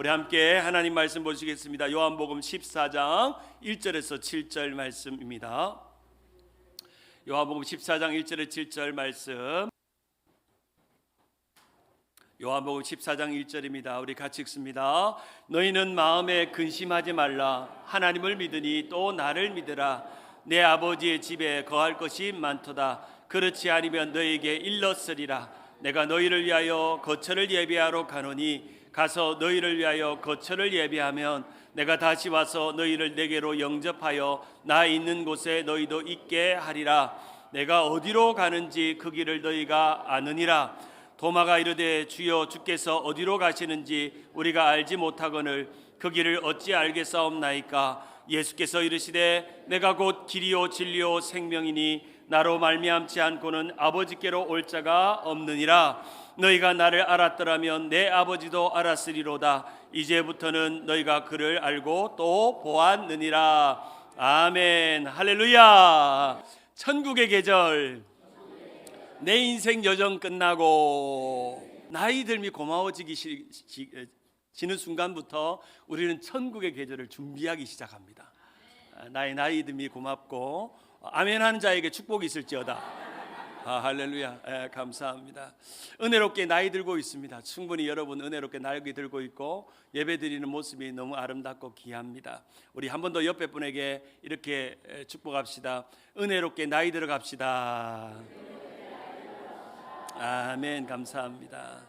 우리 함께 하나님 말씀 보시겠습니다. 요한복음 14장 1절에서 7절 말씀입니다. 요한복음 14장 1절에서 7절 말씀. 요한복음 14장 1절입니다. 우리 같이 읽습니다. 너희는 마음에 근심하지 말라. 하나님을 믿으니 또 나를 믿으라. 내 아버지의 집에 거할 것이 많도다. 그렇지 않으면 너희에게 일렀으리라. 내가 너희를 위하여 거처를 예비하러 가노니 가서 너희를 위하여 거처를 예비하면 내가 다시 와서 너희를 내게로 영접하여 나 있는 곳에 너희도 있게 하리라. 내가 어디로 가는지 그 길을 너희가 아느니라. 도마가 이르되 주여 주께서 어디로 가시는지 우리가 알지 못하거늘 그 길을 어찌 알겠사옵나이까. 예수께서 이르시되 내가 곧 길이요 진리요 생명이니 나로 말미암지 않고는 아버지께로 올 자가 없느니라. 너희가 나를 알았더라면 내 아버지도 알았으리로다. 이제부터는 너희가 그를 알고 또 보았느니라. 아멘. 할렐루야. 천국의 계절. 내 인생 여정 끝나고 나이 들미 고마워지기 지는 순간부터 우리는 천국의 계절을 준비하기 시작합니다. 나이 듦이 고맙고 아멘 하는 자에게 축복이 있을지어다. 할렐루야. 감사합니다. 은혜롭게 나이 들고 있습니다. 충분히 여러분 은혜롭게 나이 들고 있고 예배 드리는 모습이 너무 아름답고 귀합니다. 우리 한 번 더 옆에 분에게 이렇게 축복합시다. 은혜롭게 나이 들어갑시다. 아멘. 감사합니다.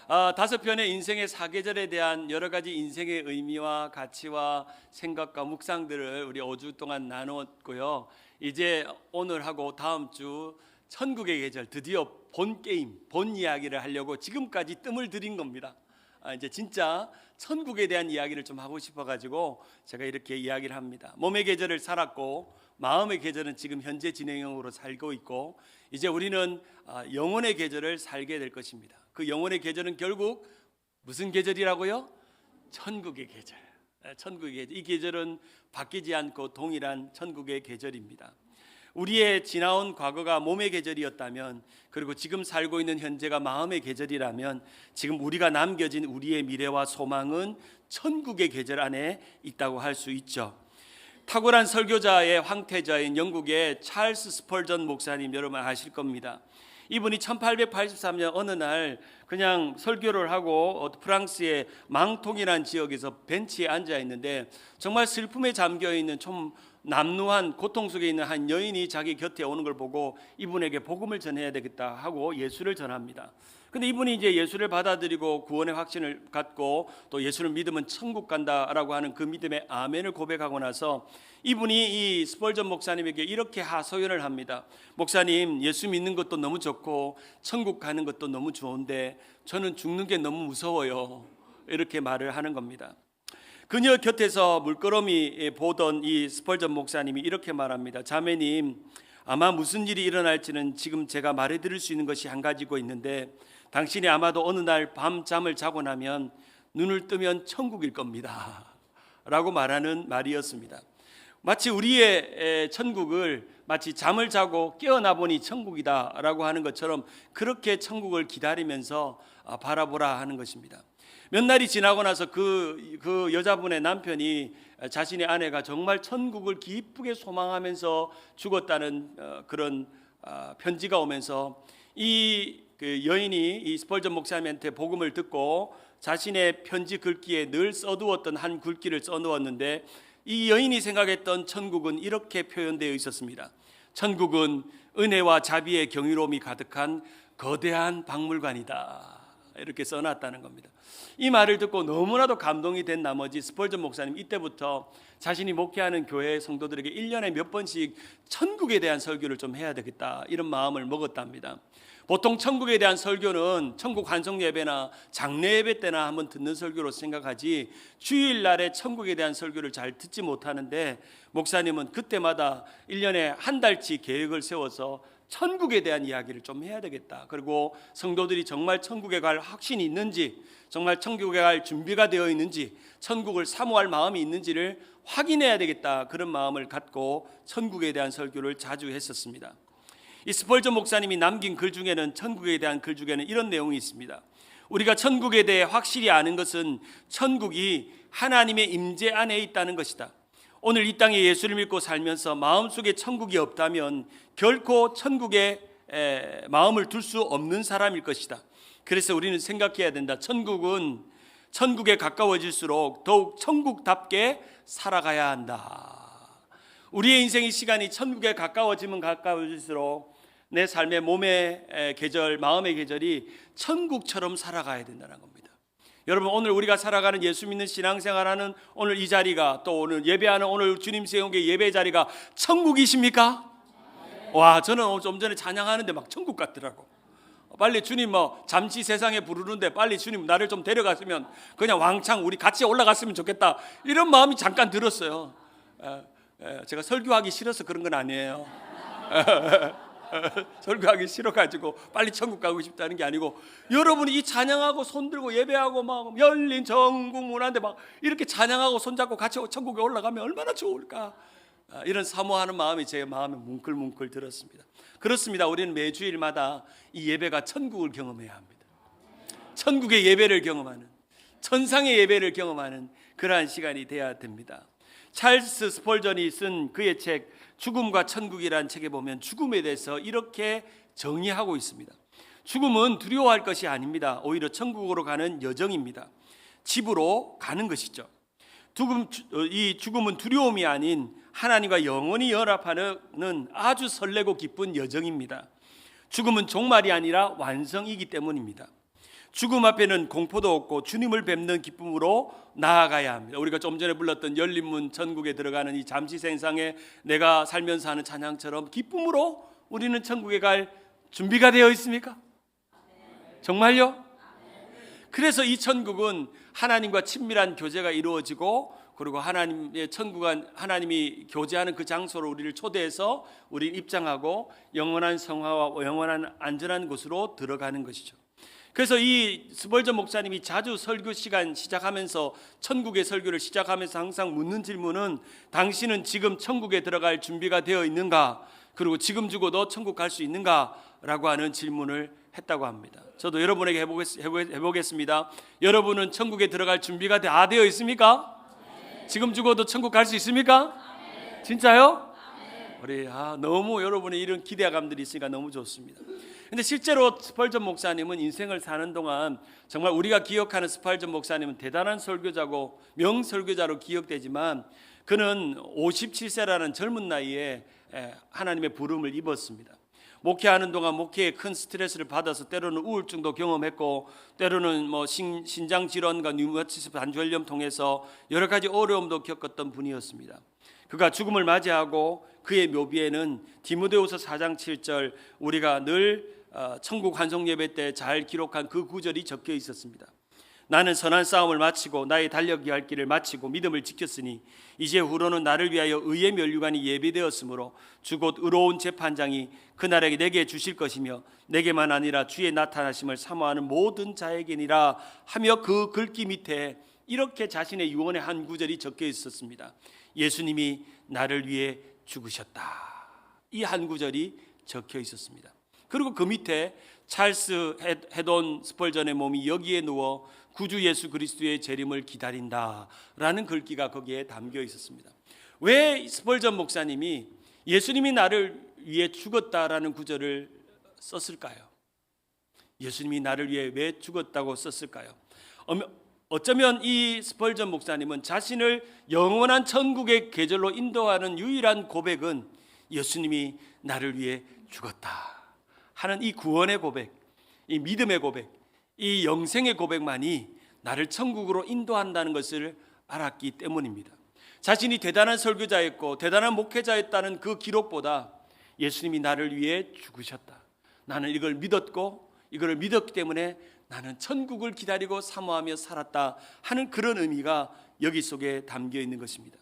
5편의 인생의 사계절에 대한 여러 가지 인생의 의미와 가치와 생각과 묵상들을 우리 5주 동안 나누었고요. 이제 오늘하고 다음 주 천국의 계절 드디어 본 게임, 본 이야기를 하려고 지금까지 뜸을 들인 겁니다. 이제 진짜 천국에 대한 이야기를 좀 하고 싶어가지고 제가 이렇게 이야기를 합니다. 몸의 계절을 살았고 마음의 계절은 지금 현재 진행형으로 살고 있고 이제 우리는 영혼의 계절을 살게 될 것입니다. 그 영혼의 계절은 결국 무슨 계절이라고요? 천국의 계절. 천국의 계절. 이 계절은 바뀌지 않고 동일한 천국의 계절입니다. 우리의 지나온 과거가 몸의 계절이었다면 그리고 지금 살고 있는 현재가 마음의 계절이라면 지금 우리가 남겨진 우리의 미래와 소망은 천국의 계절 안에 있다고 할 수 있죠. 탁월한 설교자의 황태자인 영국의 찰스 스펄전 목사님 여러분 아실 겁니다. 이분이 1883년 어느 날 그냥 설교를 하고 프랑스의 망통이라는 지역에서 벤치에 앉아 있는데 정말 슬픔에 잠겨 있는 좀 남루한 고통 속에 있는 한 여인이 자기 곁에 오는 걸 보고 이분에게 복음을 전해야 되겠다 하고 예수를 전합니다. 근데 이분이 이제 예수를 받아들이고 구원의 확신을 갖고 또 예수를 믿으면 천국 간다라고 하는 그 믿음의 아멘을 고백하고 나서 이분이 이 스펄전 목사님에게 이렇게 하소연을 합니다. 목사님, 예수 믿는 것도 너무 좋고 천국 가는 것도 너무 좋은데 저는 죽는 게 너무 무서워요. 이렇게 말을 하는 겁니다. 그녀 곁에서 물끄러미 보던 이 스펄전 목사님이 이렇게 말합니다. 자매님, 아마 무슨 일이 일어날지는 지금 제가 말해드릴 수 있는 것이 한 가지고 있는데 당신이 아마도 어느 날 밤 잠을 자고 나면 눈을 뜨면 천국일 겁니다 라고 말하는 말이었습니다. 마치 우리의 천국을 마치 잠을 자고 깨어나 보니 천국이다 라고 하는 것처럼 그렇게 천국을 기다리면서 바라보라 하는 것입니다. 몇 날이 지나고 나서 그 여자분의 남편이 자신의 아내가 정말 천국을 기쁘게 소망하면서 죽었다는 그런 편지가 오면서 그 여인이 이 스펄전 목사님한테 복음을 듣고 자신의 편지 글귀에 늘 써두었던 한 글귀를 써놓았는데 이 여인이 생각했던 천국은 이렇게 표현되어 있었습니다. 천국은 은혜와 자비의 경이로움이 가득한 거대한 박물관이다. 이렇게 써놨다는 겁니다. 이 말을 듣고 너무나도 감동이 된 나머지 스펄전 목사님 이때부터 자신이 목회하는 교회 성도들에게 1년에 몇 번씩 천국에 대한 설교를 좀 해야 되겠다 이런 마음을 먹었답니다. 보통 천국에 대한 설교는 천국 환송 예배나 장례 예배 때나 한번 듣는 설교로 생각하지 주일날에 천국에 대한 설교를 잘 듣지 못하는데 목사님은 그때마다 1년에 한 달치 계획을 세워서 천국에 대한 이야기를 좀 해야 되겠다. 그리고 성도들이 정말 천국에 갈 확신이 있는지, 정말 천국에 갈 준비가 되어 있는지, 천국을 사모할 마음이 있는지를 확인해야 되겠다. 그런 마음을 갖고 천국에 대한 설교를 자주 했었습니다. 이 스펄전 목사님이 남긴 글 중에는 천국에 대한 글 중에는 이런 내용이 있습니다. 우리가 천국에 대해 확실히 아는 것은 천국이 하나님의 임재 안에 있다는 것이다. 오늘 이 땅에 예수를 믿고 살면서 마음속에 천국이 없다면 결코 천국에 마음을 둘 수 없는 사람일 것이다. 그래서 우리는 생각해야 된다. 천국은 천국에 가까워질수록 더욱 천국답게 살아가야 한다. 우리의 인생의 시간이 천국에 가까워지면 가까워질수록 내 삶의 몸의 계절, 마음의 계절이 천국처럼 살아가야 된다는 겁니다. 여러분, 오늘 우리가 살아가는 예수 믿는 신앙생활하는 오늘 이 자리가, 또 오늘 예배하는 오늘 주님 세운게 예배 자리가 천국이십니까? 와, 저는 좀 전에 찬양하는데 막 천국 같더라고. 빨리 주님 잠시 세상에 부르는데 빨리 주님 나를 좀 데려갔으면 그냥 왕창 우리 같이 올라갔으면 좋겠다, 이런 마음이 잠깐 들었어요. 제가 설교하기 싫어서 그런 건 아니에요. 설교하기 싫어가지고 빨리 천국 가고 싶다는 게 아니고, 여러분이 이 찬양하고 손들고 예배하고 막 열린 전국 문 안에 막 이렇게 찬양하고 손잡고 같이 천국에 올라가면 얼마나 좋을까, 이런 사모하는 마음이 제 마음에 뭉클뭉클 들었습니다. 그렇습니다. 우리는 매주일마다 이 예배가 천국을 경험해야 합니다. 천국의 예배를 경험하는, 천상의 예배를 경험하는 그러한 시간이 돼야 됩니다. 찰스 스펄전이 쓴 그의 책 죽음과 천국이라는 책에 보면 죽음에 대해서 이렇게 정의하고 있습니다. 죽음은 두려워할 것이 아닙니다. 오히려 천국으로 가는 여정입니다. 집으로 가는 것이죠. 이 죽음은 두려움이 아닌 하나님과 영원히 연합하는 아주 설레고 기쁜 여정입니다. 죽음은 종말이 아니라 완성이기 때문입니다. 죽음 앞에는 공포도 없고 주님을 뵙는 기쁨으로 나아가야 합니다. 우리가 좀 전에 불렀던 열린 문 천국에 들어가는 이 잠시 생상에 내가 살면서 하는 찬양처럼 기쁨으로 우리는 천국에 갈 준비가 되어 있습니까? 정말요? 그래서 이 천국은 하나님과 친밀한 교제가 이루어지고, 그리고 하나님의 천국은 하나님이 교제하는 그 장소로 우리를 초대해서 우리를 입장하고 영원한 성화와 영원한 안전한 곳으로 들어가는 것이죠. 그래서 이 스펄전 목사님이 자주 설교 시간 시작하면서, 천국의 설교를 시작하면서 항상 묻는 질문은, 당신은 지금 천국에 들어갈 준비가 되어 있는가? 그리고 지금 죽어도 천국 갈 수 있는가? 라고 하는 질문을 했다고 합니다. 저도 여러분에게 해보겠습니다. 여러분은 천국에 들어갈 준비가 다 되어 있습니까? 지금 죽어도 천국 갈 수 있습니까? 진짜요? 우리 너무 여러분의 이런 기대감들이 있으니까 너무 좋습니다. 근데 실제로 스펄전 목사님은 인생을 사는 동안 정말 우리가 기억하는 스펄전 목사님은 대단한 설교자고 명설교자로 기억되지만, 그는 57세라는 젊은 나이에 하나님의 부름을 입었습니다. 목회하는 동안 목회에 큰 스트레스를 받아서 때로는 우울증도 경험했고, 때로는 신장 질환과 류마티스 관절염 통해서 여러 가지 어려움도 겪었던 분이었습니다. 그가 죽음을 맞이하고 그의 묘비에는 디모데후서 4장 7절, 우리가 늘 천국 환송 예배 때 잘 기록한 그 구절이 적혀 있었습니다. 나는 선한 싸움을 마치고 나의 달려야 할 길을 마치고 믿음을 지켰으니 이제 후로는 나를 위하여 의의 면류관이 예비되었으므로 주 곧 의로운 재판장이 그날에 내게 주실 것이며 내게만 아니라 주의 나타나심을 사모하는 모든 자에게니라 하며, 그 글귀 밑에 이렇게 자신의 유언의 한 구절이 적혀 있었습니다. 예수님이 나를 위해 죽으셨다. 이 한 구절이 적혀 있었습니다. 그리고 그 밑에 찰스 헤돈 스펄전의 몸이 여기에 누워 구주 예수 그리스도의 재림을 기다린다라는 글귀가 거기에 담겨 있었습니다. 왜 스펄전 목사님이 예수님이 나를 위해 죽었다라는 구절을 썼을까요? 예수님이 나를 위해 왜 죽었다고 썼을까요? 어쩌면 이 스펄전 목사님은 자신을 영원한 천국의 계절로 인도하는 유일한 고백은 예수님이 나를 위해 죽었다 하는 이 구원의 고백, 이 믿음의 고백, 이 영생의 고백만이 나를 천국으로 인도한다는 것을 알았기 때문입니다. 자신이 대단한 설교자였고 대단한 목회자였다는 그 기록보다 예수님이 나를 위해 죽으셨다, 나는 이걸 믿었고 이걸 믿었기 때문에 나는 천국을 기다리고 사모하며 살았다 하는 그런 의미가 여기 속에 담겨 있는 것입니다.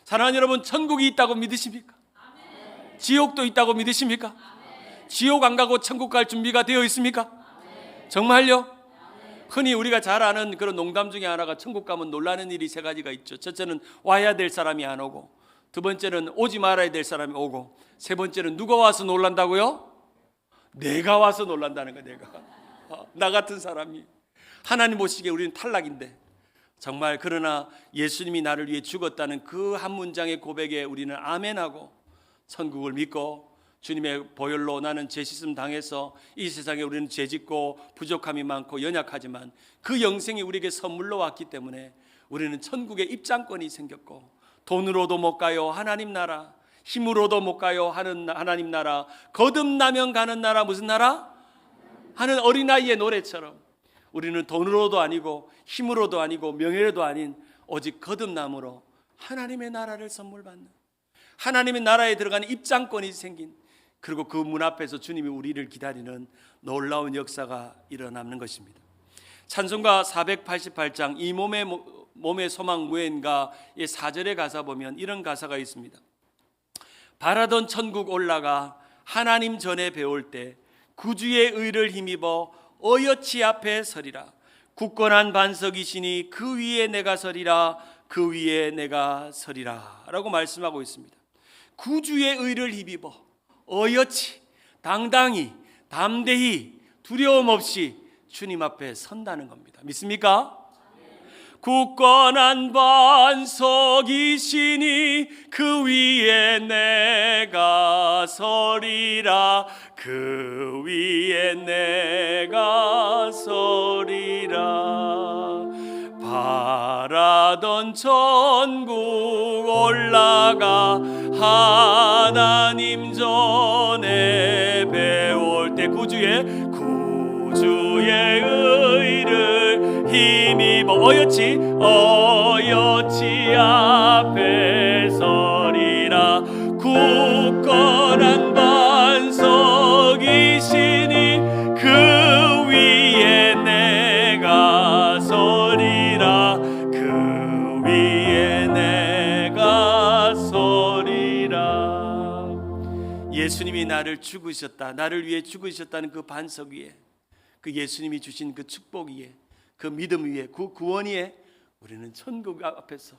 사랑하는 여러분, 천국이 있다고 믿으십니까? 아멘. 지옥도 있다고 믿으십니까? 아멘. 지옥 안 가고 천국 갈 준비가 되어 있습니까? 아멘. 정말요? 아멘. 흔히 우리가 잘 아는 그런 농담 중에 하나가, 천국 가면 놀라는 일이 세 가지가 있죠. 첫째는 와야 될 사람이 안 오고, 두 번째는 오지 말아야 될 사람이 오고, 세 번째는 누가 와서 놀란다고요? 내가 와서 놀란다는 거예요. 내가 나 같은 사람이. 하나님 보시기에 우리는 탈락인데 정말 그러나 예수님이 나를 위해 죽었다는 그 한 문장의 고백에 우리는 아멘하고 천국을 믿고 주님의 보혈로 나는 죄 씻음 당해서 이 세상에 우리는 죄짓고 부족함이 많고 연약하지만 그 영생이 우리에게 선물로 왔기 때문에 우리는 천국의 입장권이 생겼고 돈으로도 못 가요 하나님 나라, 힘으로도 못 가요 하는 하나님 나라, 거듭나면 가는 나라, 무슨 나라? 하는 어린아이의 노래처럼 우리는 돈으로도 아니고 힘으로도 아니고 명예로도 아닌 오직 거듭남으로 하나님의 나라를 선물 받는, 하나님의 나라에 들어가는 입장권이 생긴, 그리고 그 문 앞에서 주님이 우리를 기다리는 놀라운 역사가 일어나는 것입니다. 찬송가 488장 이 몸의 소망 무엔가의 4절에 가사 보면 이런 가사가 있습니다. 바라던 천국 올라가 하나님 전에 배울 때 구주의 의를 힘입어 어여치 앞에 서리라. 굳건한 반석이시니 그 위에 내가 서리라. 그 위에 내가 서리라 라고 말씀하고 있습니다. 구주의 의를 힘입어 어여치 당당히 담대히 두려움 없이 주님 앞에 선다는 겁니다. 믿습니까? 굳건한 반석이시니 그 위에 내가 서리라. 그 위에 내가 서리라. 바라던 천국 올라가 하나님 전에 배울 때 구주의 의를 힘입어 어여치 앞에 서리라. 굳건한 반석이시니 그 위에 내가 서리라. 그 위에 내가 서리라. 예수님이 나를 죽으셨다, 나를 위해 죽으셨다는 그 반석 위에, 그 예수님이 주신 그 축복 위에, 그 믿음 위에, 그 구원 위에 우리는 천국 앞에서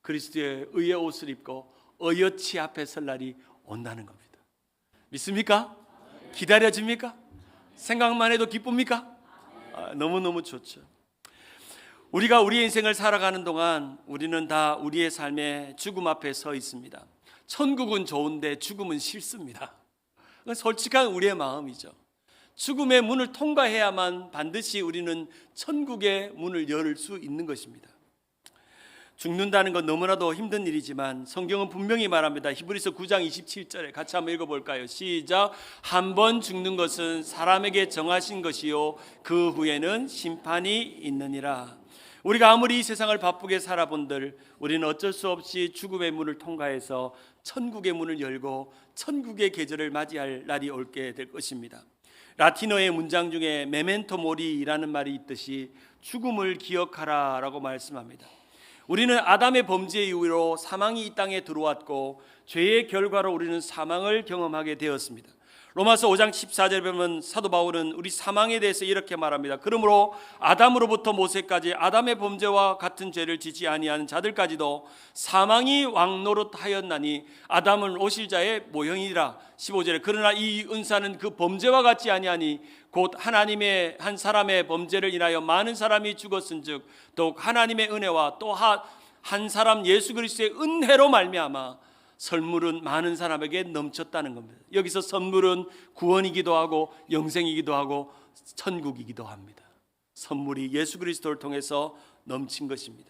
그리스도의 의의 옷을 입고 어여치 앞에 설 날이 온다는 겁니다. 믿습니까? 기다려집니까? 생각만 해도 기쁩니까? 너무너무 좋죠. 우리가 우리의 인생을 살아가는 동안 우리는 다 우리의 삶에 죽음 앞에 서 있습니다. 천국은 좋은데 죽음은 싫습니다. 그건 솔직한 우리의 마음이죠. 죽음의 문을 통과해야만 반드시 우리는 천국의 문을 열 수 있는 것입니다. 죽는다는 건 너무나도 힘든 일이지만 성경은 분명히 말합니다. 히브리서 9장 27절에 같이 한번 읽어볼까요? 시작. 한 번 죽는 것은 사람에게 정하신 것이요 그 후에는 심판이 있느니라. 우리가 아무리 이 세상을 바쁘게 살아본들 우리는 어쩔 수 없이 죽음의 문을 통과해서 천국의 문을 열고 천국의 계절을 맞이할 날이 올게 될 것입니다. 라틴어의 문장 중에 메멘토 모리라는 말이 있듯이 죽음을 기억하라 라고 말씀합니다. 우리는 아담의 범죄 이후로 사망이 이 땅에 들어왔고 죄의 결과로 우리는 사망을 경험하게 되었습니다. 로마서 5장 14절에 보면 사도 바울은 우리 사망에 대해서 이렇게 말합니다. 그러므로 아담으로부터 모세까지 아담의 범죄와 같은 죄를 지지 아니하는 자들까지도 사망이 왕노릇하였나니 아담은 오실 자의 모형이라. 15절에 그러나 이 은사는 그 범죄와 같지 아니하니 곧 하나님의 한 사람의 범죄를 인하여 많은 사람이 죽었은즉 더욱 하나님의 은혜와 또 한 사람 예수 그리스도의 은혜로 말미암아 선물은 많은 사람에게 넘쳤다는 겁니다. 여기서 선물은 구원이기도 하고 영생이기도 하고 천국이기도 합니다. 선물이 예수 그리스도를 통해서 넘친 것입니다.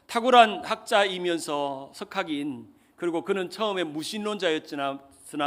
탁월한 학자이면서 석학인, 그리고 그는 처음에 무신론자였으나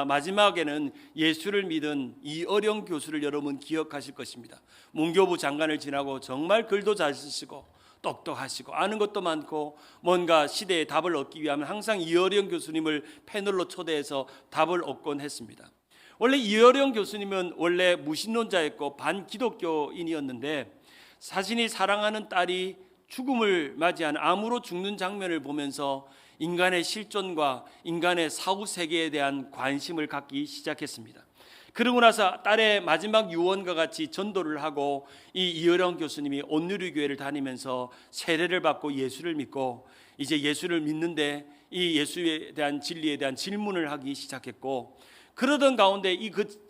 마지막에는 예수를 믿은 이어령 교수를 여러분 기억하실 것입니다. 문교부 장관을 지나고 정말 글도 잘 쓰시고 똑똑하시고 아는 것도 많고 뭔가 시대의 답을 얻기 위하면 항상 이어령 교수님을 패널로 초대해서 답을 얻곤 했습니다. 원래 이어령 교수님은 원래 무신론자였고 반기독교인이었는데 자신이 사랑하는 딸이 죽음을 맞이한 암으로 죽는 장면을 보면서 인간의 실존과 인간의 사후 세계에 대한 관심을 갖기 시작했습니다. 그러고 나서 딸의 마지막 유언과 같이 전도를 하고 이 이어령 교수님이 온누리교회를 다니면서 세례를 받고 예수를 믿고 이제 예수를 믿는데 이 예수에 대한 진리에 대한 질문을 하기 시작했고, 그러던 가운데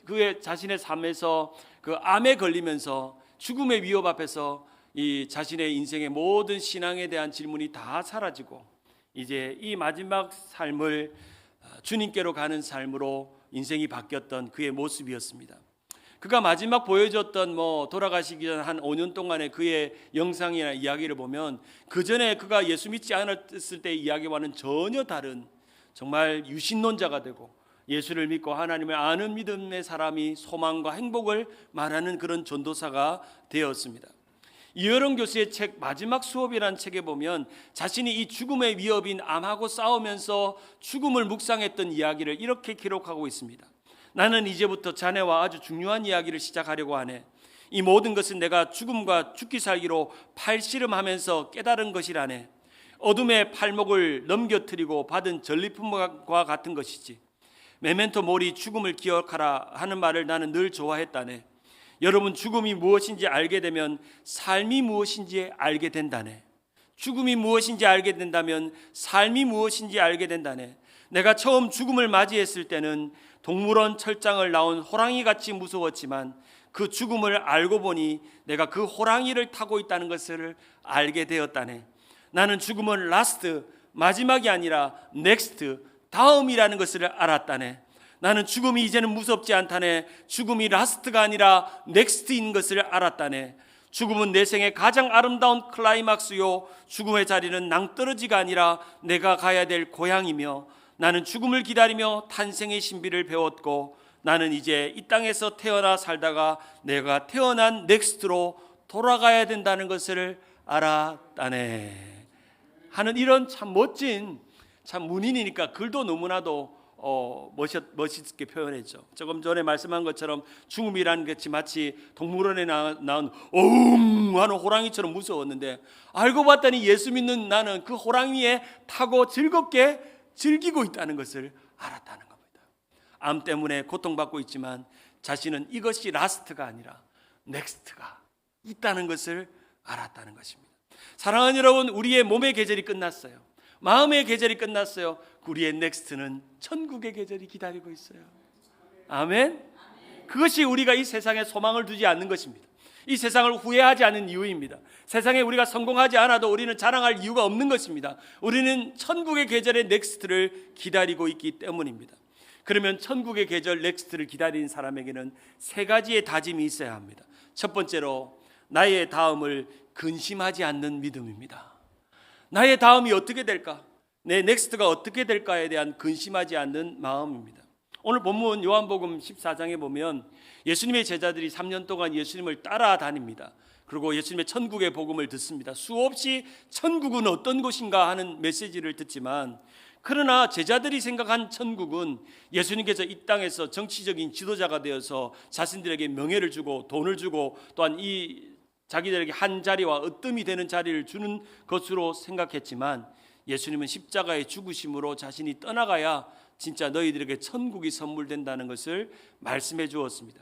그의 자신의 삶에서 그 암에 걸리면서 죽음의 위협 앞에서 이 자신의 인생의 모든 신앙에 대한 질문이 다 사라지고 이제 이 마지막 삶을 주님께로 가는 삶으로 인생이 바뀌었던 그의 모습이었습니다. 그가 마지막 보여줬던 돌아가시기 전 한 5년 동안의 그의 영상이나 이야기를 보면 그 전에 그가 예수 믿지 않았을 때의 이야기와는 전혀 다른 정말 유신론자가 되고 예수를 믿고 하나님을 아는 믿음의 사람이 소망과 행복을 말하는 그런 전도사가 되었습니다. 이어론 교수의 책 마지막 수업이라는 책에 보면 자신이 이 죽음의 위협인 암하고 싸우면서 죽음을 묵상했던 이야기를 이렇게 기록하고 있습니다. 나는 이제부터 자네와 아주 중요한 이야기를 시작하려고 하네. 이 모든 것은 내가 죽음과 죽기 살기로 팔씨름하면서 깨달은 것이라네. 어둠의 팔목을 넘겨뜨리고 받은 전리품과 같은 것이지. 메멘토 모리, 죽음을 기억하라 하는 말을 나는 늘 좋아했다네. 여러분, 죽음이 무엇인지 알게 되면 삶이 무엇인지 알게 된다네. 죽음이 무엇인지 알게 된다면 삶이 무엇인지 알게 된다네. 내가 처음 죽음을 맞이했을 때는 동물원 철장을 나온 호랑이같이 무서웠지만 그 죽음을 알고 보니 내가 그 호랑이를 타고 있다는 것을 알게 되었다네. 나는 죽음은 라스트, 마지막이 아니라 넥스트, 다음이라는 것을 알았다네. 나는 죽음이 이제는 무섭지 않다네. 죽음이 라스트가 아니라 넥스트인 것을 알았다네. 죽음은 내 생의 가장 아름다운 클라이막스요, 죽음의 자리는 낭떠러지가 아니라 내가 가야 될 고향이며, 나는 죽음을 기다리며 탄생의 신비를 배웠고, 나는 이제 이 땅에서 태어나 살다가 내가 태어난 넥스트로 돌아가야 된다는 것을 알았다네 하는 이런 참 멋진, 참 문인이니까 글도 너무나도 멋있게 표현했죠. 조금 전에 말씀한 것처럼 죽음이라는 것이 마치 동물원에 나온 어웅 하는 호랑이처럼 무서웠는데, 알고 봤더니 예수 믿는 나는 그 호랑이에 타고 즐겁게 즐기고 있다는 것을 알았다는 겁니다. 암 때문에 고통받고 있지만 자신은 이것이 라스트가 아니라 넥스트가 있다는 것을 알았다는 것입니다. 사랑하는 여러분, 우리의 몸의 계절이 끝났어요. 마음의 계절이 끝났어요. 우리의 넥스트는 천국의 계절이 기다리고 있어요. 아멘. 그것이 우리가 이 세상에 소망을 두지 않는 것입니다. 이 세상을 후회하지 않는 이유입니다. 세상에 우리가 성공하지 않아도 우리는 자랑할 이유가 없는 것입니다. 우리는 천국의 계절의 넥스트를 기다리고 있기 때문입니다. 그러면 천국의 계절 넥스트를 기다리는 사람에게는 세 가지의 다짐이 있어야 합니다. 첫 번째로 나의 다음을 근심하지 않는 믿음입니다. 나의 다음이 어떻게 될까? 내 넥스트가 어떻게 될까에 대한 근심하지 않는 마음입니다. 오늘 본문 요한복음 14장에 보면 예수님의 제자들이 3년 동안 예수님을 따라다닙니다. 그리고 예수님의 천국의 복음을 듣습니다. 수없이 천국은 어떤 곳인가 하는 메시지를 듣지만, 그러나 제자들이 생각한 천국은 예수님께서 이 땅에서 정치적인 지도자가 되어서 자신들에게 명예를 주고 돈을 주고 또한 이 자기들에게 한 자리와 으뜸이 되는 자리를 주는 것으로 생각했지만, 예수님은 십자가의 죽으심으로 자신이 떠나가야 진짜 너희들에게 천국이 선물된다는 것을 말씀해 주었습니다.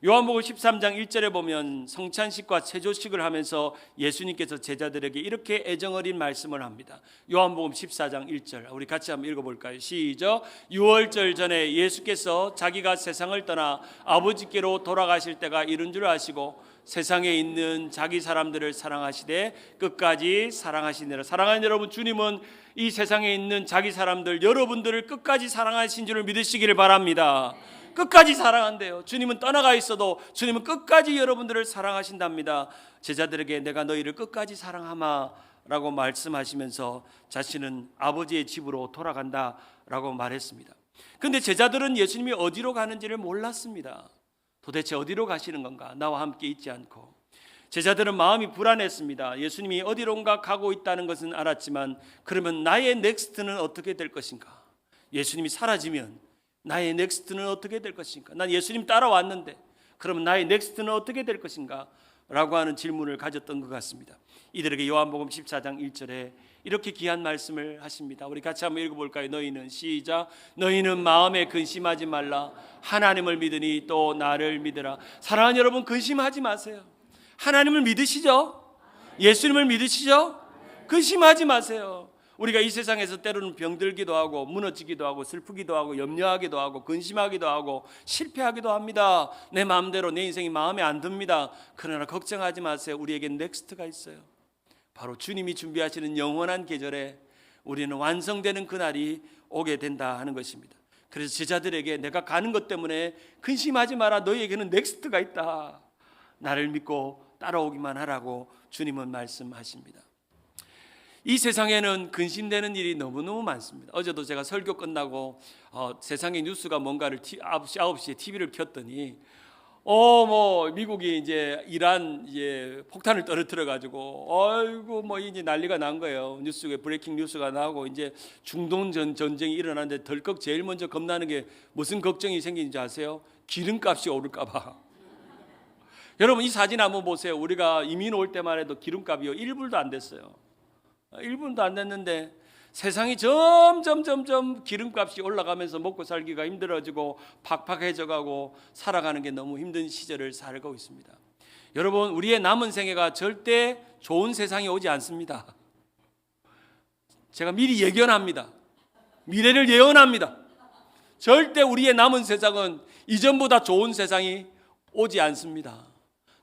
요한복음 13장 1절에 보면 성찬식과 세조식을 하면서 예수님께서 제자들에게 이렇게 애정어린 말씀을 합니다. 요한복음 14장 1절 우리 같이 한번 읽어볼까요? 시작. 유월절 전에 예수께서 자기가 세상을 떠나 아버지께로 돌아가실 때가 이른 줄 아시고 세상에 있는 자기 사람들을 사랑하시되 끝까지 사랑하시느라. 사랑하는 여러분, 주님은 이 세상에 있는 자기 사람들 여러분들을 끝까지 사랑하신 줄을 믿으시기를 바랍니다. 끝까지 사랑한대요. 주님은 떠나가 있어도 주님은 끝까지 여러분들을 사랑하신답니다. 제자들에게 내가 너희를 끝까지 사랑하마 라고 말씀하시면서 자신은 아버지의 집으로 돌아간다 라고 말했습니다. 그런데 제자들은 예수님이 어디로 가는지를 몰랐습니다. 도대체 어디로 가시는 건가? 나와 함께 있지 않고. 제자들은 마음이 불안했습니다. 예수님이 어디론가 가고 있다는 것은 알았지만, 그러면 나의 넥스트는 어떻게 될 것인가? 예수님이 사라지면 나의 넥스트는 어떻게 될 것인가? 난 예수님 따라왔는데 그러면 나의 넥스트는 어떻게 될 것인가? 라고 하는 질문을 가졌던 것 같습니다. 이들에게 요한복음 14장 1절에 이렇게 귀한 말씀을 하십니다. 우리 같이 한번 읽어볼까요? 너희는 시작. 너희는 마음에 근심하지 말라. 하나님을 믿으니 또 나를 믿으라. 사랑하는 여러분, 근심하지 마세요. 하나님을 믿으시죠? 예수님을 믿으시죠? 근심하지 마세요. 우리가 이 세상에서 때로는 병들기도 하고 무너지기도 하고 슬프기도 하고 염려하기도 하고 근심하기도 하고 실패하기도 합니다. 내 마음대로 내 인생이 마음에 안 듭니다. 그러나 걱정하지 마세요. 우리에게 넥스트가 있어요. 바로 주님이 준비하시는 영원한 계절에 우리는 완성되는 그날이 오게 된다 하는 것입니다. 그래서 제자들에게 내가 가는 것 때문에 근심하지 마라. 너희에게는 넥스트가 있다. 나를 믿고 따라오기만 하라고 주님은 말씀하십니다. 이 세상에는 근심되는 일이 너무너무 많습니다. 어제도 제가 설교 끝나고 세상의 뉴스가 뭔가를 9시에 TV를 켰더니 미국이 이제 이란 폭탄을 떨어뜨려 가지고 아이고 이제 난리가 난 거예요. 뉴스에 브레이킹 뉴스가 나오고 이제 중동 전쟁이 일어나는데 덜컥 제일 먼저 겁나는 게 무슨 걱정이 생기는지 아세요? 기름값이 오를까 봐. 여러분 이 사진 한번 보세요. 우리가 이민 올 때만 해도 기름값이요 1불도 안 됐어요. 1분도 안 됐는데 세상이 점점 기름값이 올라가면서 먹고 살기가 힘들어지고 팍팍해져 가고 살아가는 게 너무 힘든 시절을 살고 있습니다. 여러분 우리의 남은 생애가 절대 좋은 세상이 오지 않습니다. 제가 미리 예견합니다. 미래를 예언합니다. 절대 우리의 남은 세상은 이전보다 좋은 세상이 오지 않습니다.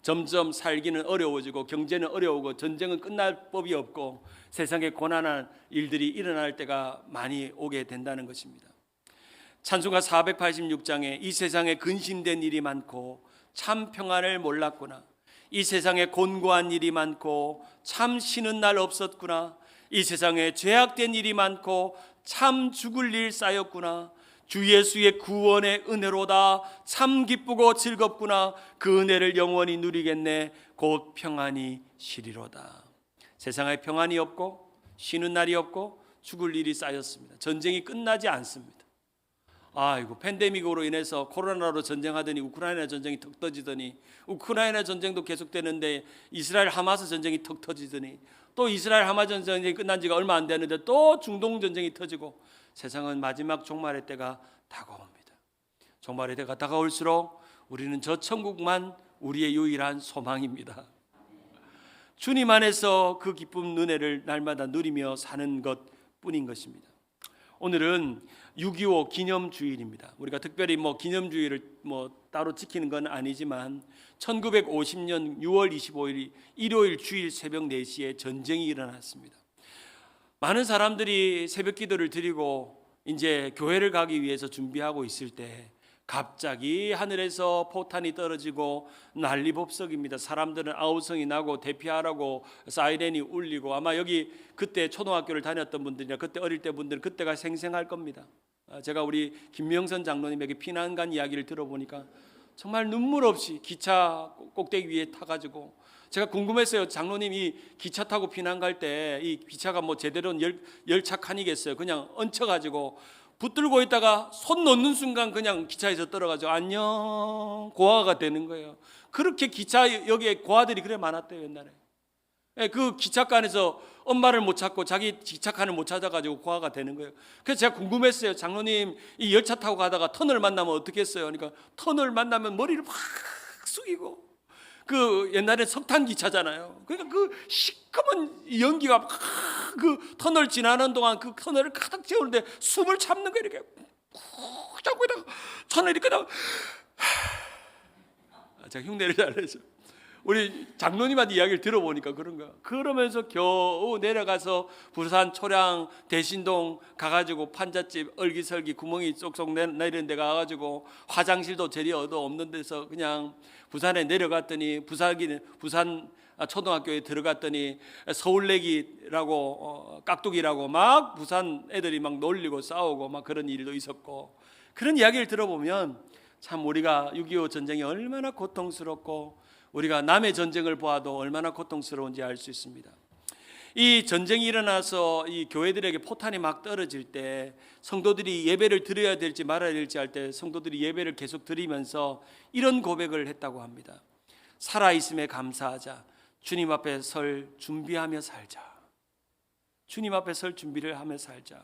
점점 살기는 어려워지고 경제는 어려우고 전쟁은 끝날 법이 없고 세상에 고난한 일들이 일어날 때가 많이 오게 된다는 것입니다. 찬송가 486장에 이 세상에 근심된 일이 많고 참 평안을 몰랐구나. 이 세상에 곤고한 일이 많고 참 쉬는 날 없었구나. 이 세상에 죄악된 일이 많고 참 죽을 일 쌓였구나. 주 예수의 구원의 은혜로다. 참 기쁘고 즐겁구나. 그 은혜를 영원히 누리겠네. 곧 평안이 쉬리로다. 세상에 평안이 없고 쉬는 날이 없고 죽을 일이 쌓였습니다. 전쟁이 끝나지 않습니다. 아이고 팬데믹으로 인해서 코로나로 전쟁하더니 우크라이나 전쟁이 턱 터지더니 우크라이나 전쟁도 계속되는데 이스라엘 하마스 전쟁이 턱 터지더니 또 이스라엘 하마스 전쟁이 끝난 지가 얼마 안 됐는데 또 중동 전쟁이 터지고 세상은 마지막 종말의 때가 다가옵니다. 종말의 때가 다가올수록 우리는 저 천국만 우리의 유일한 소망입니다. 주님 안에서 그 기쁨 은혜를 날마다 누리며 사는 것뿐인 것입니다. 오늘은 6.25 기념주일입니다. 우리가 특별히 기념주일을 따로 지키는 건 아니지만 1950년 6월 25일 일요일 주일 새벽 4시에 전쟁이 일어났습니다. 많은 사람들이 새벽 기도를 드리고 이제 교회를 가기 위해서 준비하고 있을 때 갑자기 하늘에서 포탄이 떨어지고 난리법석입니다. 사람들은 아우성이 나고 대피하라고 사이렌이 울리고 아마 여기 그때 초등학교를 다녔던 분들이나 그때 어릴 때 분들은 그때가 생생할 겁니다. 제가 우리 김명선 장로님에게 피난간 이야기를 들어보니까 정말 눈물 없이 기차 꼭대기 위에 타가지고 제가 궁금했어요. 장로님 이 기차 타고 피난 갈 때 이 기차가 제대로 열차 칸이겠어요. 그냥 얹혀가지고 붙들고 있다가 손 놓는 순간 그냥 기차에서 떨어가지고 안녕 고아가 되는 거예요. 그렇게 기차 여기에 고아들이 그래 많았대요 옛날에. 그 기차칸에서 엄마를 못 찾고 자기 기차칸을 못 찾아가지고 고아가 되는 거예요. 그래서 제가 궁금했어요. 장로님 이 열차 타고 가다가 터널 만나면 어떻게 했어요? 그러니까 터널 만나면 머리를 막 숙이고 그 옛날에 석탄 기차잖아요. 그러니까 그 시커먼 연기가 막 그 터널 지나는 동안 그 터널을 가득 채우는데 숨을 참는 거 이렇게 꾹 잡고 있다가 터널 이렇게 나가. 제가 흉내를 잘 내죠. 우리 장로님한테 이야기를 들어보니까 그런 거야. 그러면서 겨우 내려가서 부산 초량 대신동 가가지고 판잣집 얼기설기 구멍이 쏙쏙 내리는 데 가가지고 화장실도 저리 얻어 없는 데서 그냥 부산에 내려갔더니 부산 초등학교에 들어갔더니 서울내기라고 깍두기라고 막 부산 애들이 막 놀리고 싸우고 막 그런 일도 있었고 그런 이야기를 들어보면 참 우리가 6.25 전쟁이 얼마나 고통스럽고 우리가 남의 전쟁을 보아도 얼마나 고통스러운지 알 수 있습니다. 이 전쟁이 일어나서 이 교회들에게 포탄이 막 떨어질 때 성도들이 예배를 드려야 될지 말아야 될지 할 때 성도들이 예배를 계속 드리면서 이런 고백을 했다고 합니다. 살아있음에 감사하자. 주님 앞에 설 준비하며 살자. 주님 앞에 설 준비를 하며 살자.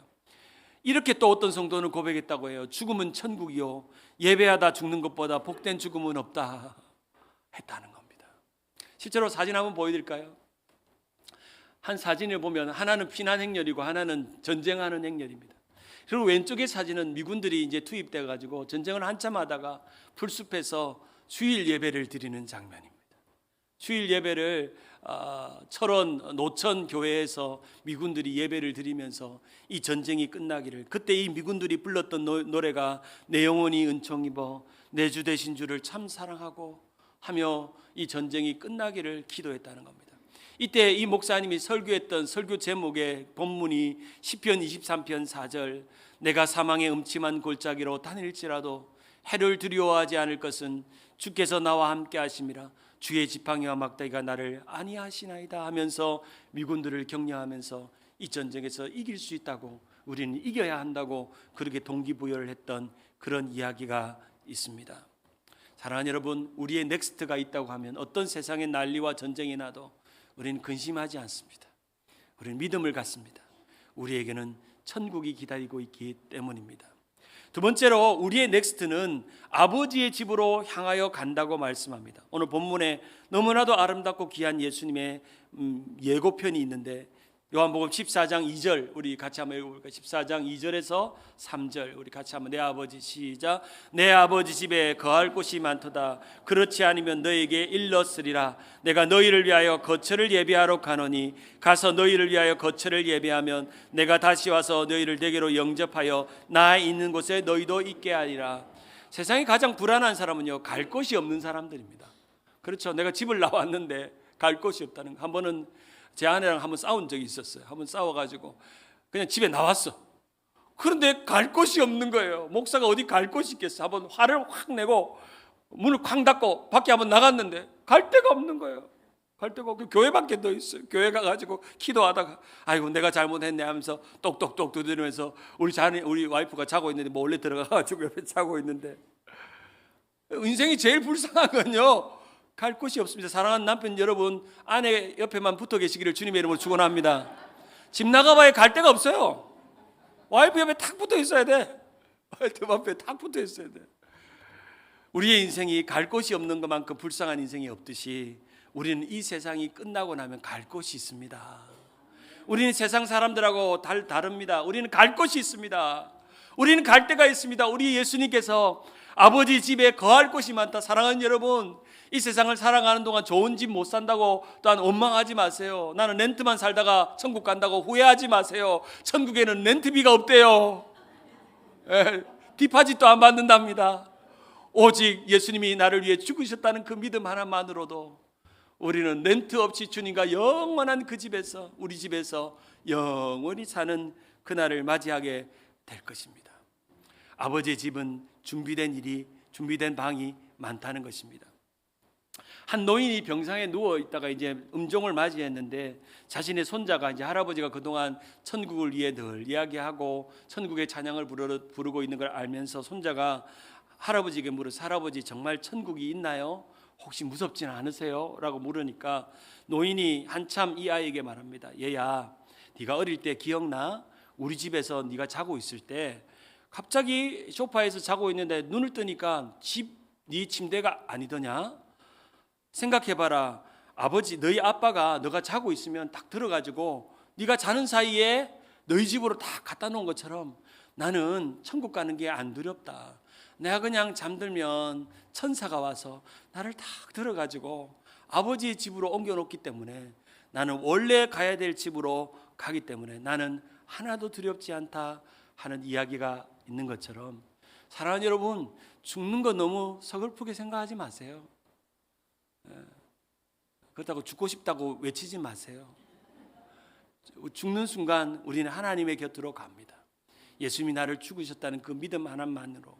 이렇게 또 어떤 성도는 고백했다고 해요. 죽음은 천국이요 예배하다 죽는 것보다 복된 죽음은 없다 했다는 겁니다. 실제로 사진 한번 보여드릴까요? 한 사진을 보면 하나는 피난 행렬이고 하나는 전쟁하는 행렬입니다. 그리고 왼쪽의 사진은 미군들이 이제 투입돼 가지고 전쟁을 한참 하다가 풀숲에서 주일 예배를 드리는 장면입니다. 주일 예배를 철원 노천 교회에서 미군들이 예배를 드리면서 이 전쟁이 끝나기를, 그때 이 미군들이 불렀던 노래가 내 영혼이 은총 입어 내 주 되신 주를 참 사랑하고 하며 이 전쟁이 끝나기를 기도했다는 겁니다. 이때 이 목사님이 설교했던 설교 제목의 본문이 시편 23편 4절, 내가 사망의 음침한 골짜기로 다닐지라도 해를 두려워하지 않을 것은 주께서 나와 함께 하심이라, 주의 지팡이와 막대기가 나를 안위하시나이다 하면서 미군들을 격려하면서 이 전쟁에서 이길 수 있다고, 우리는 이겨야 한다고 그렇게 동기부여를 했던 그런 이야기가 있습니다. 사랑하는 여러분, 우리의 넥스트가 있다고 하면 어떤 세상의 난리와 전쟁이 나도 우리는 근심하지 않습니다. 우리는 믿음을 갖습니다. 우리에게는 천국이 기다리고 있기 때문입니다. 두 번째로 우리의 넥스트는 아버지의 집으로 향하여 간다고 말씀합니다. 오늘 본문에 너무나도 아름답고 귀한 예수님의 예고편이 있는데 요한복음 14장 2절 우리 같이 한번 읽어볼까요? 14장 2절에서 3절 우리 같이 한번, 내 아버지, 시작. 내 아버지 집에 거할 곳이 많도다. 그렇지 않으면 너에게 일렀으리라. 내가 너희를 위하여 거처를 예비하러 가노니 가서 너희를 위하여 거처를 예비하면 내가 다시 와서 너희를 내게로 영접하여 나 있는 곳에 너희도 있게 하리라. 세상에 가장 불안한 사람은요, 갈 곳이 없는 사람들입니다. 그렇죠. 내가 집을 나왔는데 갈 곳이 없다는 거. 한 번은 제 아내랑 한번 싸운 적이 있었어요. 한번 싸워가지고 그냥 집에 나왔어. 그런데 갈 곳이 없는 거예요. 목사가 어디 갈 곳이 있겠어. 한번 화를 확 내고 문을 쾅 닫고 밖에 한번 나갔는데 갈 데가 없는 거예요. 갈 데가 없고 교회밖에 더 있어요. 교회 가가지고 기도하다가 아이고 내가 잘못했네 하면서 똑똑똑 두드리면서 우리 와이프가 자고 있는데 몰래 들어가가지고 옆에 자고 있는데, 인생이 제일 불쌍한 건요, 갈 곳이 없습니다. 사랑하는 남편 여러분, 아내 옆에만 붙어 계시기를 주님의 이름으로 축원합니다. 집 나가봐야 갈 데가 없어요. 와이프 옆에 탁 붙어 있어야 돼. 와이프 옆에 탁 붙어 있어야 돼. 우리의 인생이 갈 곳이 없는 것만큼 불쌍한 인생이 없듯이 우리는 이 세상이 끝나고 나면 갈 곳이 있습니다. 우리는 세상 사람들하고 다릅니다. 우리는 갈 곳이 있습니다. 우리는 갈 데가 있습니다. 우리 예수님께서 아버지 집에 거할 곳이 많다. 사랑하는 여러분, 이 세상을 살아가는 동안 좋은 집 못 산다고 또한 원망하지 마세요. 나는 렌트만 살다가 천국 간다고 후회하지 마세요. 천국에는 렌트비가 없대요. 디파짓도 안 받는답니다. 오직 예수님이 나를 위해 죽으셨다는 그 믿음 하나만으로도 우리는 렌트 없이 주님과 영원한 그 집에서, 우리 집에서 영원히 사는 그날을 맞이하게 될 것입니다. 아버지의 집은 준비된 방이 많다는 것입니다. 한 노인이 병상에 누워 있다가 이제 음종을 맞이했는데 자신의 손자가, 이제 할아버지가 그동안 천국을 위해 늘 이야기하고 천국의 찬양을 부르고 있는 걸 알면서 손자가 할아버지에게 물어서, 할아버지 정말 천국이 있나요? 혹시 무섭지는 않으세요? 라고 물으니까 노인이 한참 이 아이에게 말합니다. 얘야, 네가 어릴 때 기억나? 우리 집에서 네가 자고 있을 때 갑자기 소파에서 자고 있는데 눈을 뜨니까 네 침대가 아니더냐? 생각해봐라. 아버지, 너희 아빠가 너가 자고 있으면 딱 들어가지고 네가 자는 사이에 너희 집으로 다 갖다 놓은 것처럼 나는 천국 가는 게 안 두렵다. 내가 그냥 잠들면 천사가 와서 나를 딱 들어가지고 아버지의 집으로 옮겨놓기 때문에, 나는 원래 가야 될 집으로 가기 때문에 나는 하나도 두렵지 않다 하는 이야기가 있는 것처럼, 사랑하는 여러분, 죽는 거 너무 서글프게 생각하지 마세요. 그렇다고 죽고 싶다고 외치지 마세요. 죽는 순간 우리는 하나님의 곁으로 갑니다. 예수님이 나를 죽으셨다는 그 믿음 하나만으로.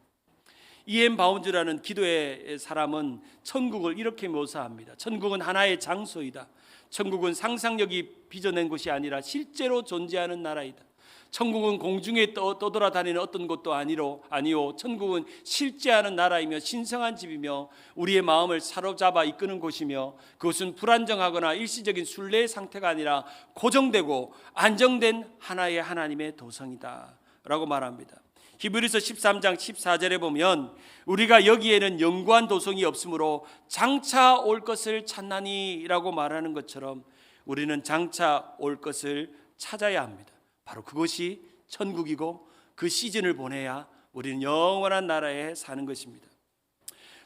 E.M. 바운즈라는 기도의 사람은 천국을 이렇게 묘사합니다. 천국은 하나의 장소이다. 천국은 상상력이 빚어낸 곳이 아니라 실제로 존재하는 나라이다. 천국은 공중에 떠돌아다니는 어떤 곳도 아니요, 천국은 실제하는 나라이며 신성한 집이며 우리의 마음을 사로잡아 이끄는 곳이며, 그것은 불안정하거나 일시적인 순례의 상태가 아니라 고정되고 안정된 하나의 하나님의 도성이다 라고 말합니다. 히브리서 13장 14절에 보면 우리가 여기에는 영구한 도성이 없으므로 장차 올 것을 찾나니 라고 말하는 것처럼, 우리는 장차 올 것을 찾아야 합니다. 바로 그것이 천국이고 그 시즌을 보내야 우리는 영원한 나라에 사는 것입니다.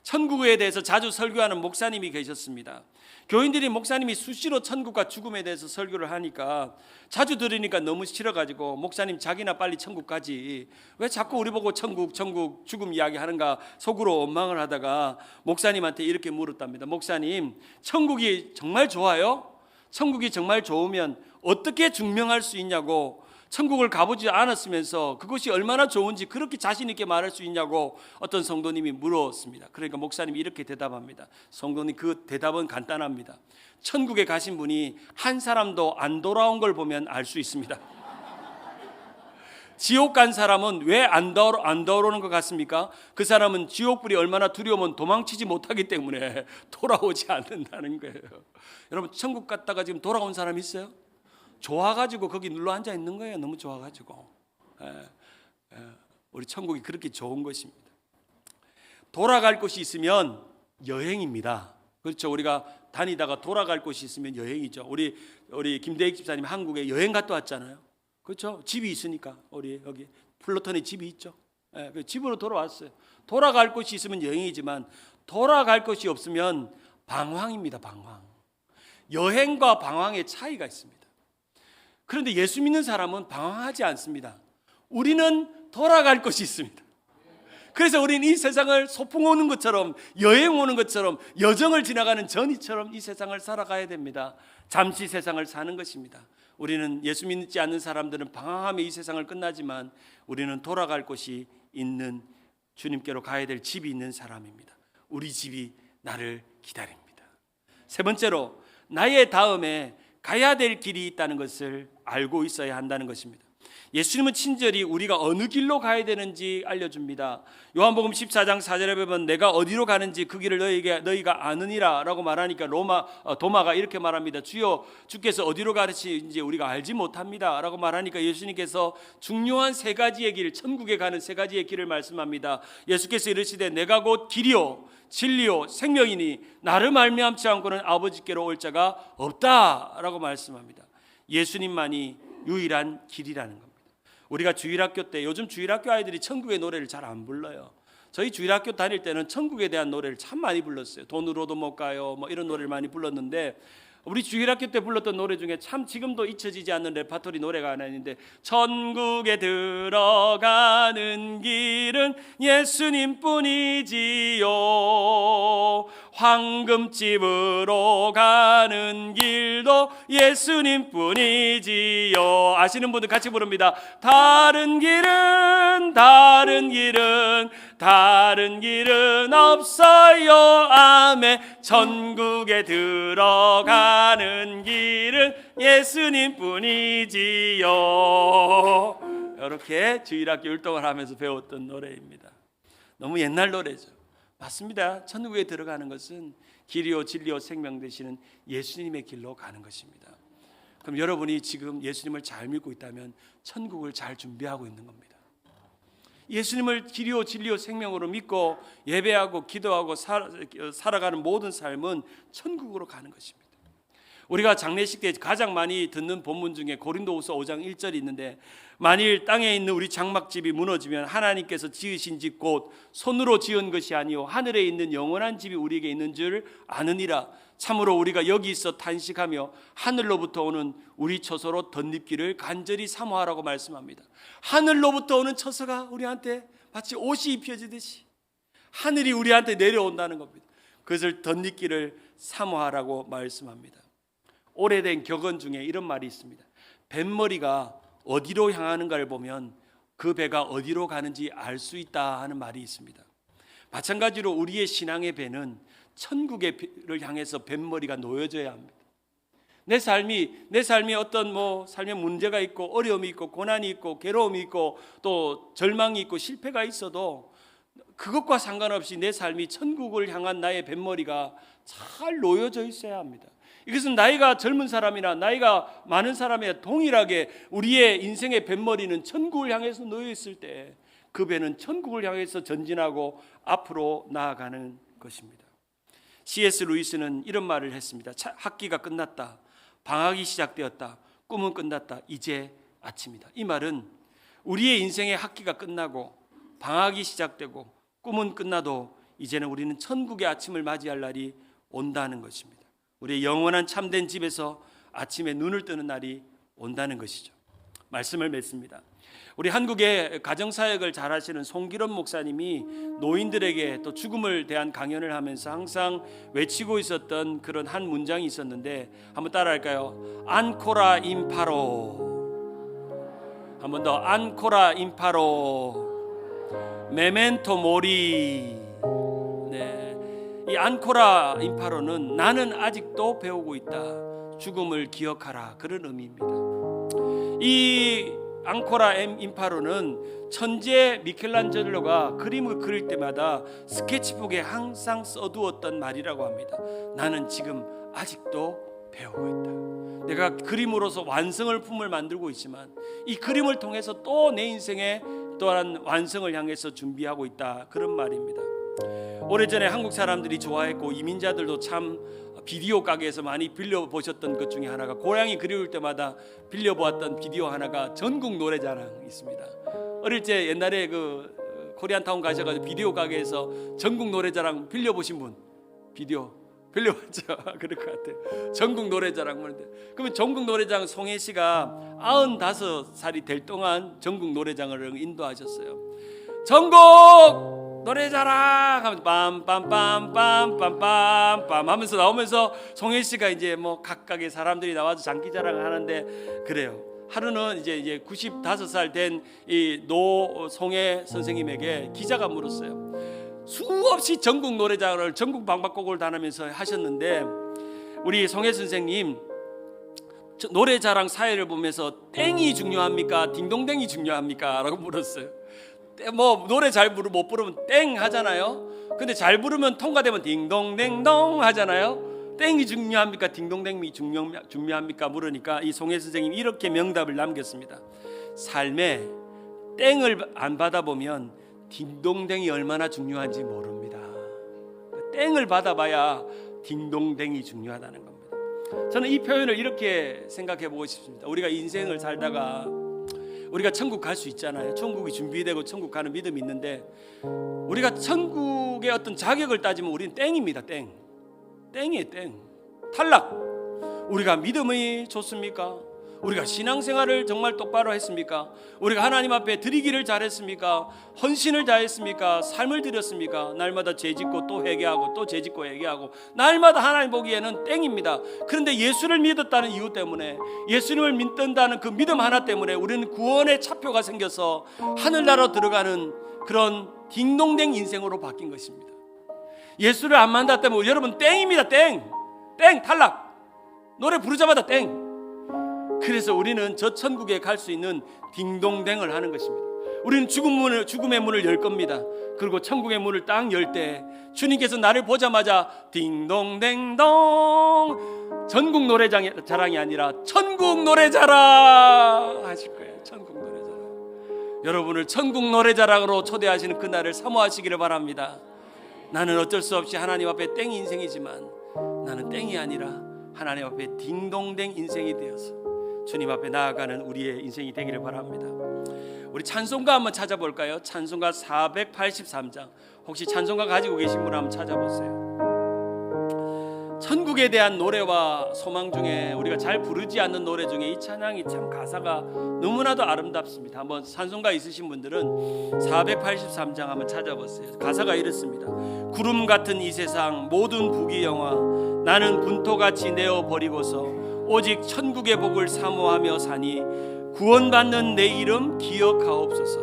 천국에 대해서 자주 설교하는 목사님이 계셨습니다. 교인들이 목사님이 수시로 천국과 죽음에 대해서 설교를 하니까 자주 들으니까 너무 싫어가지고 목사님 자기나 빨리 천국 가지 왜 자꾸 우리 보고 천국 죽음 이야기 하는가 속으로 원망을 하다가 목사님한테 이렇게 물었답니다. 목사님, 천국이 정말 좋아요? 천국이 정말 좋으면 어떻게 증명할 수 있냐고, 천국을 가보지 않았으면서 그것이 얼마나 좋은지 그렇게 자신 있게 말할 수 있냐고 어떤 성도님이 물었습니다. 그러니까 목사님이 이렇게 대답합니다. 성도님, 그 대답은 간단합니다. 천국에 가신 분이 한 사람도 안 돌아온 걸 보면 알 수 있습니다. 지옥 간 사람은 왜 안 돌아오는 것 같습니까? 그 사람은 지옥불이 얼마나 두려우면 도망치지 못하기 때문에 돌아오지 않는다는 거예요. 여러분, 천국 갔다가 지금 돌아온 사람 있어요? 좋아가지고 거기 눌러 앉아 있는 거예요. 너무 좋아가지고. 우리 천국이 그렇게 좋은 것입니다. 돌아갈 곳이 있으면 여행입니다. 그렇죠. 우리가 다니다가 돌아갈 곳이 있으면 여행이죠. 우리 김대익 집사님 한국에 여행 갔다 왔잖아요. 그렇죠. 집이 있으니까 우리 여기 플러턴에 집이 있죠. 그 집으로 돌아왔어요. 돌아갈 곳이 있으면 여행이지만 돌아갈 곳이 없으면 방황입니다. 방황. 여행과 방황의 차이가 있습니다. 그런데 예수 믿는 사람은 방황하지 않습니다. 우리는 돌아갈 곳이 있습니다. 그래서 우리는 이 세상을 소풍 오는 것처럼, 여행 오는 것처럼, 여정을 지나가는 전이처럼 이 세상을 살아가야 됩니다. 잠시 세상을 사는 것입니다. 우리는 예수 믿지 않는 사람들은 방황하며 이 세상을 끝나지만 우리는 돌아갈 곳이 있는, 주님께로 가야 될 집이 있는 사람입니다. 우리 집이 나를 기다립니다. 세 번째로, 나의 다음에 가야 될 길이 있다는 것을 알고 있어야 한다는 것입니다. 예수님은 친절히 우리가 어느 길로 가야 되는지 알려줍니다. 요한복음 14장 4절에 보면 내가 어디로 가는지 그 길을 너희가 아느니라 라고 말하니까 도마가 이렇게 말합니다. 주여, 주께서 어디로 가시는지 우리가 알지 못합니다 라고 말하니까 예수님께서 중요한 세 가지의 길, 천국에 가는 세 가지의 길을 말씀합니다. 예수께서 이르시되 내가 곧 길이요 진리요 생명이니 나를 말미암지 않고는 아버지께로 올 자가 없다라고 말씀합니다. 예수님만이 유일한 길이라는 겁니다. 우리가 주일학교 때, 요즘 주일학교 아이들이 천국의 노래를 잘 안 불러요. 저희 주일학교 다닐 때는 천국에 대한 노래를 참 많이 불렀어요. 돈으로도 못 가요, 뭐 이런 노래를 많이 불렀는데, 우리 주일학교 때 불렀던 노래 중에 참 지금도 잊혀지지 않는 레파토리 노래가 하나 있는데, 천국에 들어가는 길은 예수님뿐이지요, 황금집으로 가는 길도 예수님뿐이지요. 아시는 분들 같이 부릅니다. 다른 길은 없어요. 아멘. 천국에 들어가는 길은 예수님뿐이지요. 이렇게 주일학교 율동을 하면서 배웠던 노래입니다. 너무 옛날 노래죠. 맞습니다. 천국에 들어가는 것은 길이요 진리요 생명 되시는 예수님의 길로 가는 것입니다. 그럼 여러분이 지금 예수님을 잘 믿고 있다면 천국을 잘 준비하고 있는 겁니다. 예수님을 길이요 진리요 생명으로 믿고 예배하고 기도하고 살아가는 모든 삶은 천국으로 가는 것입니다. 우리가 장례식 때 가장 많이 듣는 본문 중에 고린도후서 5장 1절이 있는데, 만일 땅에 있는 우리 장막집이 무너지면 하나님께서 지으신 집 곧 손으로 지은 것이 아니요 하늘에 있는 영원한 집이 우리에게 있는 줄 아느니라. 참으로 우리가 여기 있어 탄식하며 하늘로부터 오는 우리 처소로 덧입기를 간절히 사모하라고 말씀합니다. 하늘로부터 오는 처소가 우리한테 마치 옷이 입혀지듯이 하늘이 우리한테 내려온다는 겁니다. 그것을 덧입기를 사모하라고 말씀합니다. 오래된 격언 중에 이런 말이 있습니다. 뱃머리가 어디로 향하는가를 보면 그 배가 어디로 가는지 알 수 있다 하는 말이 있습니다. 마찬가지로 우리의 신앙의 배는 천국의 배를 향해서 뱃머리가 놓여져야 합니다. 내 삶이 어떤 삶에 문제가 있고 어려움이 있고 고난이 있고 괴로움이 있고 또 절망이 있고 실패가 있어도 그것과 상관없이 내 삶이 천국을 향한 나의 뱃머리가 잘 놓여져 있어야 합니다. 이것은 나이가 젊은 사람이나 나이가 많은 사람에 동일하게 우리의 인생의 뱃머리는 천국을 향해서 놓여 있을 때 그 배는 천국을 향해서 전진하고 앞으로 나아가는 것입니다. C.S. 루이스는 이런 말을 했습니다. 학기가 끝났다. 방학이 시작되었다. 꿈은 끝났다. 이제 아침이다. 이 말은 우리의 인생의 학기가 끝나고 방학이 시작되고 꿈은 끝나도 이제는 우리는 천국의 아침을 맞이할 날이 온다는 것입니다. 우리의 영원한 참된 집에서 아침에 눈을 뜨는 날이 온다는 것이죠. 말씀을 맺습니다. 우리 한국의 가정사역을 잘 하시는 송기론 목사님이 노인들에게 또 죽음을 대한 강연을 하면서 항상 외치고 있었던 그런 한 문장이 있었는데 한번 따라할까요? 안코라 임파로. 한 번 더. 안코라 임파로 메멘토 모리. 네, 이 안코라 임파로는 나는 아직도 배우고 있다. 죽음을 기억하라. 그런 의미입니다. 이 앙코라 임파로는 천재 미켈란젤로가 그림을 그릴 때마다 스케치북에 항상 써두었던 말이라고 합니다. 나는 지금 아직도 배우고 있다. 내가 그림으로서 완성을 품을 만들고 있지만 이 그림을 통해서 또 내 인생의 또한 완성을 향해서 준비하고 있다. 그런 말입니다. 오래전에 한국 사람들이 좋아했고 이민자들도 참 비디오 가게에서 많이 빌려보셨던 것 중에 하나가, 고양이 그리울 때마다 빌려보았던 비디오 하나가 전국 노래자랑 있습니다. 어릴 때 옛날에 그 코리안타운 가셔가지고 비디오 가게에서 전국 노래자랑 빌려보신 분, 비디오 빌려봤죠? 그럴 것 같아요. 전국 노래자랑 하는데, 그러면 전국 노래장 송혜 씨가 95살이 될 동안 전국 노래장을 인도하셨어요. 전국 노래자랑 하면서 빰빰빰빰빰빰빰 하면서 나오면서 송혜 씨가 이제 뭐 각각의 사람들이 나와서 장기자랑을 하는데, 그래요. 하루는 이제 95살 된 이 노송혜 선생님에게 기자가 물었어요. 수없이 전국 노래자랑을 전국 방방곡곡을 다니면서 하셨는데 우리 송혜 선생님 노래자랑 사회를 보면서 땡이 중요합니까? 딩동댕이 중요합니까? 라고 물었어요. 뭐 노래 잘 못 부르면 땡 하잖아요. 근데 잘 부르면 통과되면 딩동댕동 하잖아요. 땡이 중요합니까? 딩동댕이 중요합니까? 물으니까 이 송혜 선생님이 이렇게 명답을 남겼습니다. 삶에 땡을 안 받아보면 딩동댕이 얼마나 중요한지 모릅니다. 땡을 받아봐야 딩동댕이 중요하다는 겁니다. 저는 이 표현을 이렇게 생각해 보고 싶습니다. 우리가 인생을 살다가 우리가 천국 갈 수 있잖아요. 천국이 준비되고 천국 가는 믿음이 있는데, 우리가 천국의 어떤 자격을 따지면 우리는 땡입니다. 땡이에요. 땡. 탈락. 우리가 믿음이 좋습니까? 우리가 신앙생활을 정말 똑바로 했습니까? 우리가 하나님 앞에 드리기를 잘했습니까? 헌신을 다했습니까? 삶을 드렸습니까? 날마다 죄짓고 또 회개하고 또 죄짓고 회개하고 날마다 하나님 보기에는 땡입니다. 그런데 예수를 믿었다는 이유 때문에, 예수님을 믿는다는 그 믿음 하나 때문에 우리는 구원의 차표가 생겨서 하늘나라로 들어가는 그런 딩동댕 인생으로 바뀐 것입니다. 예수를 안 만났다면 여러분 땡입니다. 땡 탈락. 노래 부르자마자 땡. 그래서 우리는 저 천국에 갈 수 있는 딩동댕을 하는 것입니다. 우리는 죽음의 문을 열 겁니다. 그리고 천국의 문을 딱 열 때 주님께서 나를 보자마자 딩동댕동, 전국 노래자랑이 아니라 천국 노래자랑 하실 거예요. 천국 노래자랑. 여러분을 천국 노래자랑으로 초대하시는 그날을 사모하시기를 바랍니다. 나는 어쩔 수 없이 하나님 앞에 땡 인생이지만 나는 땡이 아니라 하나님 앞에 딩동댕 인생이 되어서 주님 앞에 나아가는 우리의 인생이 되기를 바랍니다. 우리 찬송가 한번 찾아볼까요? 찬송가 483장. 혹시 찬송가 가지고 계신 분 한번 찾아보세요. 천국에 대한 노래와 소망 중에 우리가 잘 부르지 않는 노래 중에 이 찬양이 참 가사가 너무나도 아름답습니다. 한번 찬송가 있으신 분들은 483장 한번 찾아보세요. 가사가 이렇습니다. 구름 같은 이 세상 모든 부귀영화 나는 분토같이 내어버리고서 오직 천국의 복을 사모하며 사니 구원받는 내 이름 기억하옵소서.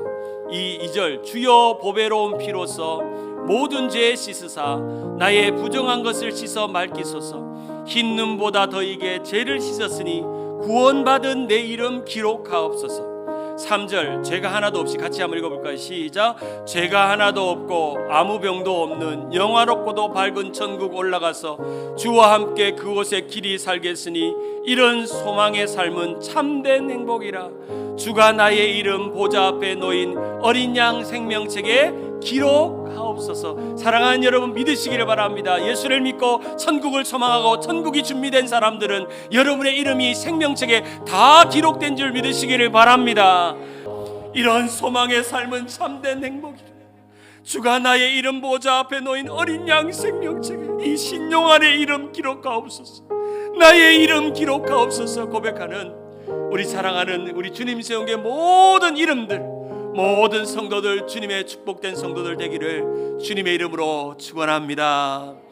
이 2절 주여 보배로운 피로써 모든 죄 씻으사 나의 부정한 것을 씻어 맑히소서. 흰 눈보다 더이게 죄를 씻었으니 구원받은 내 이름 기록하옵소서. 3절 죄가 하나도 없이 같이 한번 읽어볼까요? 시작. 죄가 하나도 없고 아무 병도 없는 영화롭고도 밝은 천국 올라가서 주와 함께 그곳에 길이 살겠으니 이런 소망의 삶은 참된 행복이라. 주가 나의 이름 보좌 앞에 놓인 어린 양 생명책에 기록하옵소서. 사랑하는 여러분, 믿으시기를 바랍니다. 예수를 믿고 천국을 소망하고 천국이 준비된 사람들은 여러분의 이름이 생명책에 다 기록된 줄 믿으시기를 바랍니다. 이런 소망의 삶은 참된 행복이다. 주가 나의 이름 보좌 앞에 놓인 어린 양 생명책에 이 신용 안에 이름 기록하옵소서. 나의 이름 기록하옵소서 고백하는 우리 사랑하는 우리 주님 세운의 모든 이름들, 모든 성도들, 주님의 축복된 성도들 되기를 주님의 이름으로 축원합니다.